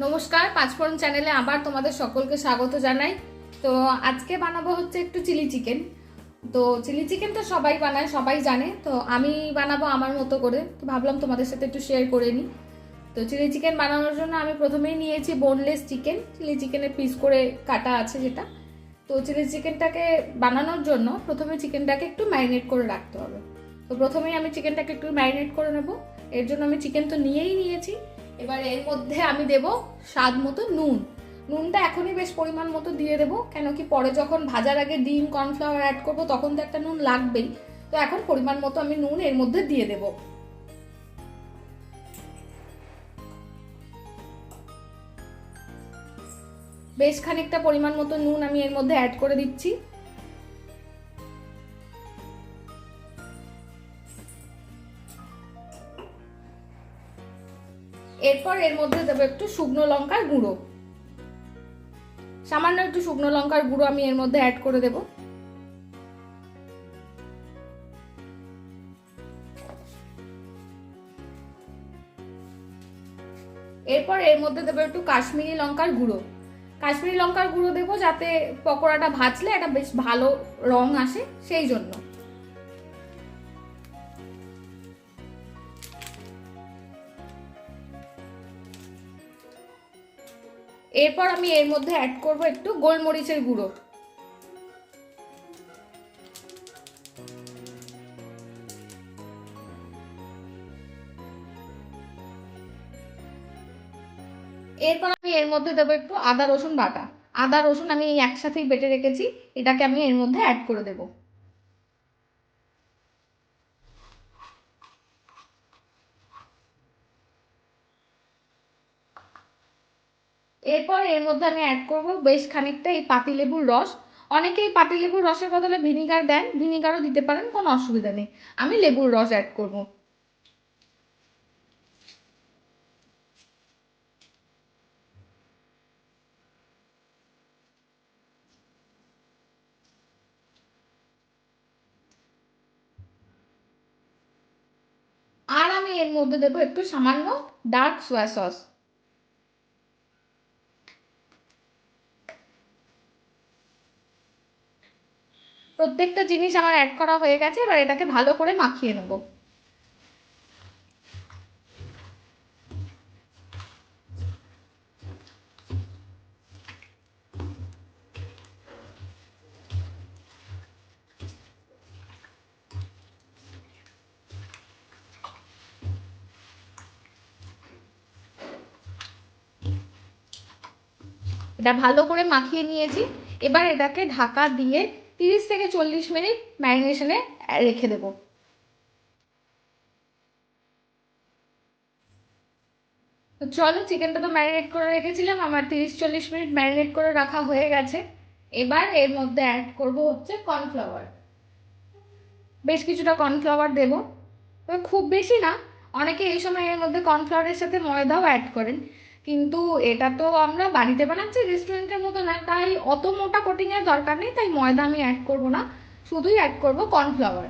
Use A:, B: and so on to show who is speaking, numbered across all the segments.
A: নমস্কার, পাঁচফোড়ন চ্যানেলে আবার তোমাদের সকলকে স্বাগত জানাই। তো আজকে বানাবো হচ্ছে একটু চিলি চিকেন। তো চিলি চিকেন তো সবাই বানায়, সবাই জানে। তো আমি বানাবো আমার মতো করে, তো ভাবলাম তোমাদের সাথে একটু শেয়ার করে নিই। তো চিলি চিকেন বানানোর জন্য আমি প্রথমেই নিয়েছি বোনলেস চিকেন, চিলি চিকেনের পিস করে কাটা আছে যেটা। তো চিলি চিকেনটাকে বানানোর জন্য প্রথমে চিকেনটাকে একটু ম্যারিনেট করে রাখতে হবে। তো প্রথমেই আমি চিকেনটাকে একটু ম্যারিনেট করে নেব। এর জন্য আমি চিকেন তো নিয়েই নিয়েছি। এবার এর মধ্যে আমি দেব স্বাদ মতো নুন। নুনটা এখনই বেশ পরিমাণ মতো দিয়ে দেবো, কেন কি পরে যখন ভাজার আগে ডিম কর্নফ্লাওয়ার অ্যাড করবো তখন তো একটা নুন লাগবেই। তো এখন পরিমাণ মতো আমি নুন এর মধ্যে দিয়ে দেবো। বেশ খানিকটা পরিমাণ মতো নুন আমি এর মধ্যে অ্যাড করে দিচ্ছি। এরপর এর মধ্যে দেবো একটু শুকনো লঙ্কার গুঁড়ো, সামান্য একটু শুকনো লঙ্কার গুঁড়ো আমি এর মধ্যে অ্যাড করে দেব। এরপর এর মধ্যে দেবো একটু কাশ্মীরি লঙ্কার গুঁড়ো। কাশ্মীরি লঙ্কার গুঁড়ো দেবো যাতে পকোড়াটা ভাজলে একটা বেশ ভালো রং আসে, সেই জন্য। এরপর আমি এর মধ্যে অ্যাড করব একটু গোলমরিচের গুঁড়ো। এরপর আমি এর মধ্যে দেবো একটু আদা রসুন বাটা। আদা রসুন আমি একসাথেই বেটে রেখেছি, এটাকে আমি এর মধ্যে অ্যাড করে দেবো। এরপর এর মধ্যে আমি অ্যাড করব বেশ খানিকটা এই পাতিলেবুর রস। অনেকেই পাতিলেবুর রসের বদলে ভিনিগার দেন, ভিনিগারও দিতে পারেন, কোনো অসুবিধা নেই। আমি লেবুর রস অ্যাড করব। আর আমি এর মধ্যে দেবো একটু সামান্য ডার্ক সোয়া সস। প্রত্যেকটা জিনিস আমার অ্যাড করা হয়ে গেছে, এবার এটাকে ভালো করে মাখিয়ে নেব। এটা ভালো করে মাখিয়ে নিয়েছি। এবার এটাকে ঢাকা দিয়ে 30 থেকে 40 মিনিট ম্যারিনেশনে রেখে দেবো। তো চলো, চিকেনটা তো ম্যারিনেট করে রেখেছিলাম, আমার 30-40 মিনিট ম্যারিনেট করে রাখা হয়ে গেছে। এবার এর মধ্যে অ্যাড করব হচ্ছে কর্নফ্লাওয়ার। বেশ কিছুটা কর্নফ্লাওয়ার দেবো, তবে খুব বেশি না। অনেকে এই সময় এর মধ্যে কর্নফ্লাওয়ারের সাথে ময়দাও অ্যাড করেন, কিন্তু এটা তো আমরা বাড়িতে বানাচ্ছি, রেস্টুরেন্টের মতো না, তাই অত মোটা কোটিংয়ের দরকার নেই, তাই ময়দা আমি অ্যাড করবো না, শুধুই অ্যাড করবো কর্নফ্লাওয়ার।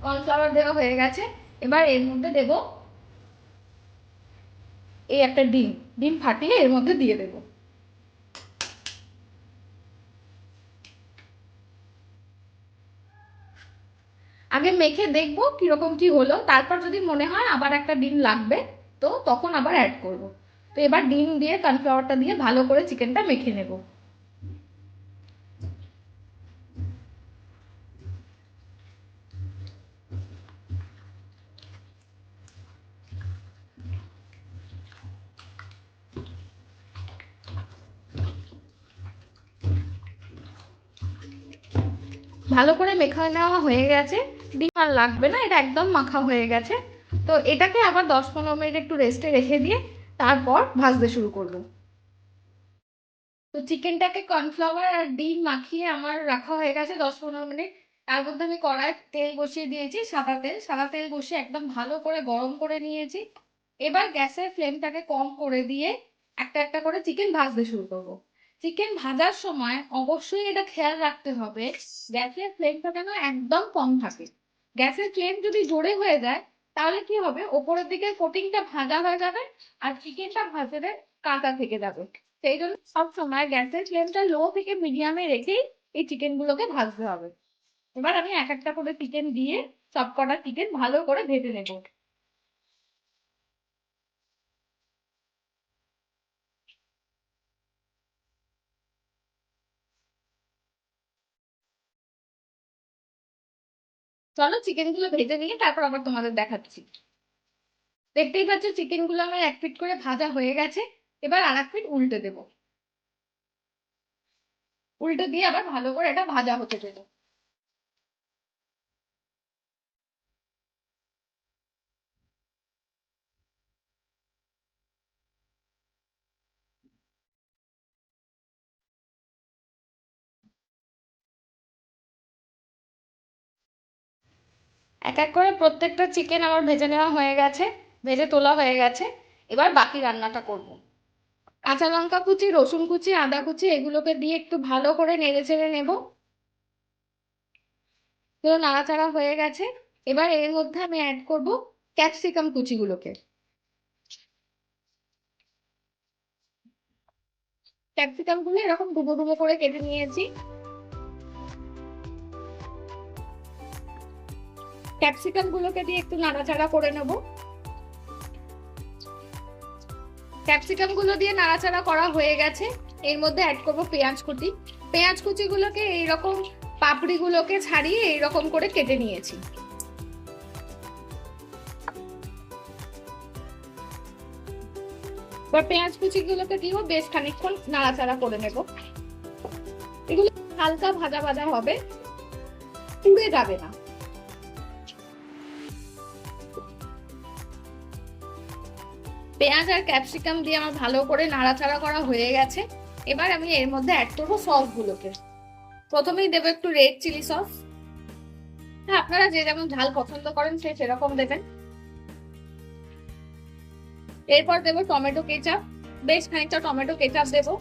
A: কর্নফ্লাওয়ার দেওয়া হয়ে গেছে। এবার এর মধ্যে দেবো এই একটা ডিম, ডিম ফাটিয়ে এর মধ্যে দিয়ে দেবো। আগে মেখে দেখবো কিরকম কি হলো, তারপর যদি মনে হয় আবার একটা ডিম লাগবে তো তখন আবার অ্যাড করব। তো এবার ডিম দিয়ে কর্নফ্লাওয়ারটা দিয়ে ভালো করে চিকেনটা মেখে নেব। ভালো করে মেখে নেওয়া হয়ে গেছে, ডিম আর লাগবে না, এটা একদম মাখা হয়ে গেছে। তো এটাকে আবার 10-15 মিনিট একটু রেস্টে রেখে দিয়ে তারপর ভাজতে শুরু করব। তো চিকেনটাকে কর্নফ্লাওয়ার আর ডিম মাখিয়ে আমার রাখা হয়ে গেছে 10-15 মিনিট। তার মধ্যে আমি কড়াই তেল বসিয়ে দিয়েছি, সাদা তেল। সাদা তেল বসিয়ে একদম ভালো করে গরম করে নিয়েছি। এবার গ্যাসের ফ্লেমটাকে কম করে দিয়ে একটা একটা করে চিকেন ভাজতে শুরু করব। চিকেন ভাজার সময় অবশ্যই এটা খেয়াল রাখতে হবে গ্যাসের ফ্লেমটা যেন একদম কম থাকে। গ্যাসের ফ্লেম যদি জোরে হয়ে যায় তাহলে কি হবে, ওপরের দিকে কোটিংটা ভাজা হয়ে যাবে আর চিকেনটা ভাজতে কাঁচা থেকে যাবে। সেই জন্য সবসময় গ্যাসের ফ্লেমটা লো থেকে মিডিয়ামে রেখেই এই চিকেন গুলোকে ভাজতে হবে। এবার আমি এক একটা করে চিকেন দিয়ে সব কটা চিকেন ভালো করে ভেজে নেব। চলো চিকেন গুলো ভেজে নিয়ে তারপর আবার তোমাদের দেখাচ্ছি। দেখতেই পাচ্ছ চিকেন গুলো আমার এক পিট করে ভাজা হয়ে গেছে। এবার আর এক পিট উল্টে দেবো। উল্টে দিয়ে আবার ভালো করে এটা ভাজা হতে দেবো। এক এক করে প্রত্যেকটা চিকেন আমার ভেজে নেওয়া হয়ে গেছে, ভেজে তোলা হয়ে গেছে। এবার বাকি রান্নাটা করব। কাঁচা লঙ্কা কুচি, রসুন কুচি, আদা কুচি এগুলোকে দিয়ে একটু ভালো করে নেড়ে চেড়ে নেবো। তো নাড়াচাড়া হয়ে গেছে। এবার এর মধ্যে আমি অ্যাড করব ক্যাপসিকাম কুচিগুলোকে। ক্যাপসিকাম গুলো এরকম ডুবো ডুবো করে কেটে নিয়েছি। ক্যাপসিকাম গুলোকে দিয়ে একটু নাড়াচাড়া করে নেব। ক্যাপসিকাম গুলো দিয়ে নাড়াচাড়া করা হয়ে গেছে। এর মধ্যে অ্যাড করব পেঁয়াজ কুচি। পেঁয়াজ কুচি গুলোকে এইরকম পাপড়ি গুলোকে ছাড়িয়ে এইরকম করে কেটে নিয়েছি। এবার পেঁয়াজ কুচি গুলোকে দিয়েও বেশ খানিকক্ষণ নাড়াচাড়া করে নেব। এগুলো হালকা ভাজা ভাজা হবে, পুড়ে যাবে না। পেঁয়াজ আর ক্যাপসিকাম দিয়ে আমার ভালো করে নাড়াচাড়া করা হয়ে গেছে। এবার আমি এর মধ্যে অ্যাড করবো সস গুলোকে। প্রথমেই দেবো একটু রেড চিলি সস। হ্যাঁ, আপনারা যে যেমন ঝাল পছন্দ করেন সে সেরকম দেবেন। এরপর দেবো টমেটো কেচাপ। বেশ খানিকটা টমেটো কেচাপ দেবো।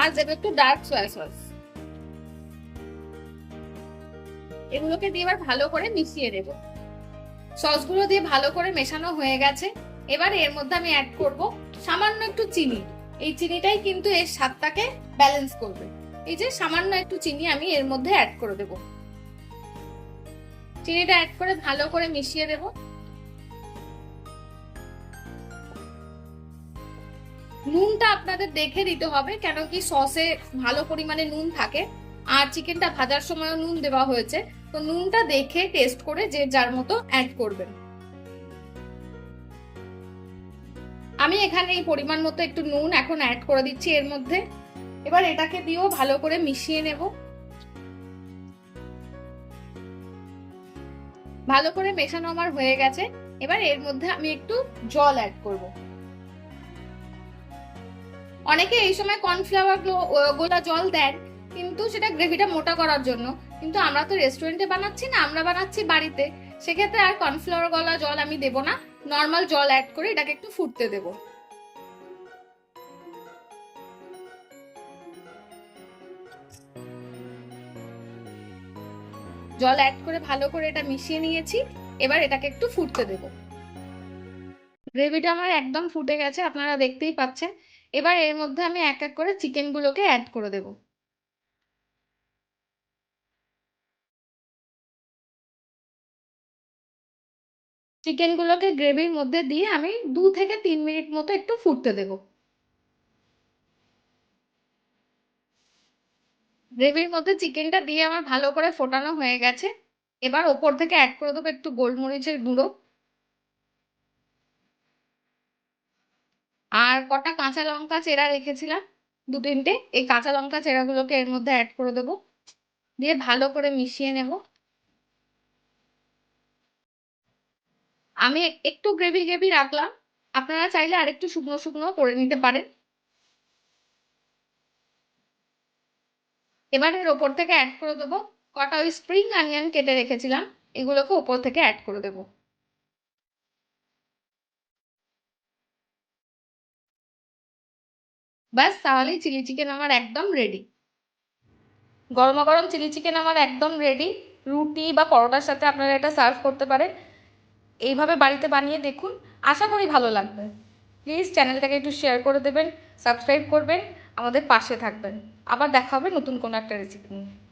A: আর দেবো একটু ডার্ক সয়া সস। এগুলোকে দিয়ে এবার ভালো করে মিশিয়ে দেবো। সসগুলো দিয়ে ভালো করে মেশানো হয়ে গেছে। এবার এর মধ্যে আমি অ্যাড করব সামান্য একটু চিনি। এই চিনিটাই কিন্তু এর স্বাদটাকে ব্যালেন্স করবে। এই যে সামান্য একটু চিনি আমি এর মধ্যে অ্যাড করে দেব। চিনিটা অ্যাড করে ভালো করে মিশিয়ে দেব। নুনটা আপনাদের দেখে দিতে হবে, কেন কি সসে ভালো পরিমাণে নুন থাকে আর চিকেনটা ভাজার সময়ও নুন দেওয়া হয়েছে। তো নুনটা দেখে টেস্ট করে যে যার মতো অ্যাড করবেন। আমি এখানে এই পরিমাণ মতো একটু নুন এখন অ্যাড করে দিচ্ছি এর মধ্যে। এবার এটাকে দিয়েও ভালো করে মিশিয়ে নেব। ভালো করে মেশানো আমার হয়ে গেছে। এবার এর মধ্যে আমি একটু জল অ্যাড করব। অনেকে এই সময় কর্নফ্লাওয়ার গোলা জল দেন, কিন্তু সেটা গ্রেভিটা মোটা করার জন্য। কিন্তু আমরা তো রেস্টুরেন্টে বানাচ্ছি না, আমরা বানাচ্ছি বাড়িতে। সেক্ষেত্রে আর কর্নফ্লাওয়ার গলা জল আমি দেবো না, নর্মাল জল অ্যাড করে এটাকে একটু ফুটতে দেবো। জল অ্যাড করে ভালো করে এটা মিশিয়ে নিয়েছি। এবার এটাকে একটু ফুটতে দেব। গ্রেভিটা আমার একদম ফুটে গেছে, আপনারা দেখতেই পাচ্ছেন। এবার এর মধ্যে আমি এক এক করে চিকেন গুলোকে অ্যাড করে দেব। চিকেন গুলোকে গ্রেভির মধ্যে দিয়ে আমি 2 থেকে 3 মিনিট মতো একটু ফুটতে দেব। গ্রেভির মধ্যে চিকেনটা দিয়ে আমার ভালো করে ফোটানো হয়ে গেছে। এবার ওপর থেকে অ্যাড করে দেবো একটু গোলমরিচের গুঁড়ো আর কটা কাঁচা লঙ্কা চেরা রেখেছিলাম, 2-3টে। এই কাঁচা লঙ্কা চেরাগুলোকে এর মধ্যে অ্যাড করে দেবো, দিয়ে ভালো করে মিশিয়ে নেব। আমি একটু গ্রেভি গ্রেভি রাখলাম, আপনারা চাইলে আরেকটু শুকনো শুকনো করে নিতে পারেন। এবার এর ওপর থেকে অ্যাড করে দেবো কটা ওই স্প্রিং অনিয়ন কেটে রেখেছিলাম, এগুলোকে ওপর থেকে অ্যাড করে দেবো। ব্যাস তাহলেই চিলি চিকেন আমার একদম রেডি। গরমা গরম চিলি চিকেন আমার একদম রেডি। রুটি বা পরোটার সাথে আপনারা এটা সার্ভ করতে পারেন। এইভাবে বাড়িতে বানিয়ে দেখুন, আশা করি ভালো লাগবে। প্লিজ চ্যানেলটাকে একটু শেয়ার করে দেবেন, সাবস্ক্রাইব করবেন, আমাদের পাশে থাকবেন। আবার দেখা হবে নতুন কোনো একটা রেসিপি নিয়ে।